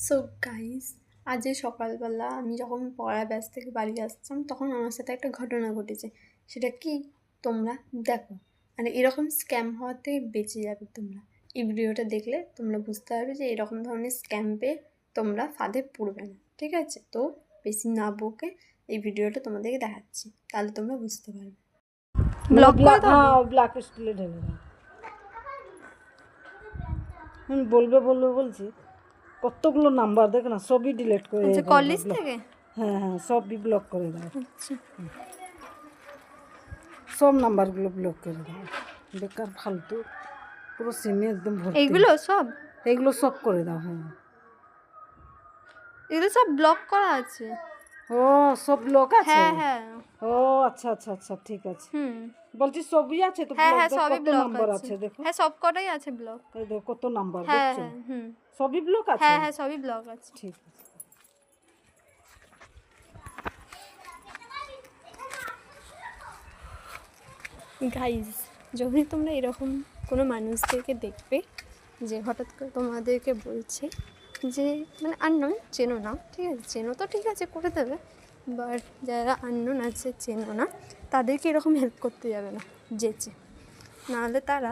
So guys, আজ এই সকালবেলা আমি যখন পড়ার ব্যাচ থেকে বাড়ি আসছিলাম তখন আমার সাথে একটা ঘটনা ঘটেছে। সেটা কি তোমরা দেখো, মানে এরকম স্ক্যাম হওয়ার থেকে বেঁচে যাবে তোমরা। এই ভিডিওটা দেখলে তোমরা বুঝতে পারবে যে এরকম ধরনের স্ক্যাম পেয়ে তোমরা ফাঁদে পড়বে না। ঠিক আছে, তো বেশি না বকে এই ভিডিওটা তোমাদেরকে দেখাচ্ছি, তাহলে তোমরা বুঝতে পারবে। ব্লক করে দাও। হ্যাঁ, ব্ল্যাক স্কুলে ঢেলে দাও। আমি বলবে বলছি কতগুলো নাম্বার দেখো না, সবই ডিলিট করে আচ্ছা, দাও। কলেজ থেকে? হ্যাঁ হ্যাঁ, সবই ব্লক করে দাও। আচ্ছা, সব নাম্বারগুলো ব্লক করে দাও। বেকার ফালতু পুরো সিমে একদম ভর্তি। এইগুলো সব করে দাও। হ্যাঁ, এগুলো সব ব্লক করা আছে। ও সব ব্লক আছে? হ্যাঁ হ্যাঁ। ও আচ্ছা আচ্ছা আচ্ছা, ঠিক আছে। বলছি সবই আছে তো? হ্যাঁ হ্যাঁ, সবই কত ব্লক নাম্বার আছে দেখো। হ্যাঁ, সব কটাই আছে ব্লক। এই দেখো কত নাম্বার হ্যাঁ দেখছো? হ্যাঁ, সবই ব্লক আছে? হ্যাঁ হ্যাঁ, সবই ব্লক আছে। ঠিক আছে। গাইজ, যখনই তোমরা এরকম কোনো মানুষদেরকে দেখবে যে হঠাৎ করে তোমাদেরকে বলছে যে মানে আননোন, চেনো না, ঠিক আছে, চেনো তো ঠিক আছে করে দেবে, বাট যারা আননোন আছে, চেনো না, তাদেরকে এরকম হেল্প করতে যাবে না যেচে, নাহলে তারা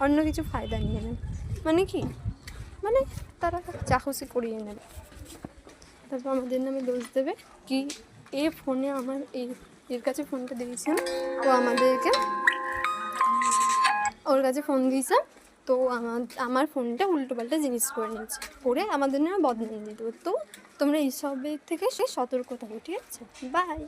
অন্য কিছু ফায়দা নিয়ে নেবে। মানে কি, মানে তারা যা খুশি করিয়ে নেবে, তারপর আমাদের নামে দোষ দেবে কি এ ফোনে আমার এর কাছে ফোনটা দিয়েছেন, ও আমাদেরকে ওর কাছে ফোন দিয়েছে, তো আমার ফোনটা উল্টোপাল্টা জিনিস করে নিয়েছে, করে আমাদের নামে বদনাম দিয়ে দেবো। তো তোমরা এইসবের থেকে সতর্ক থাকো, ঠিক আছে? বাই।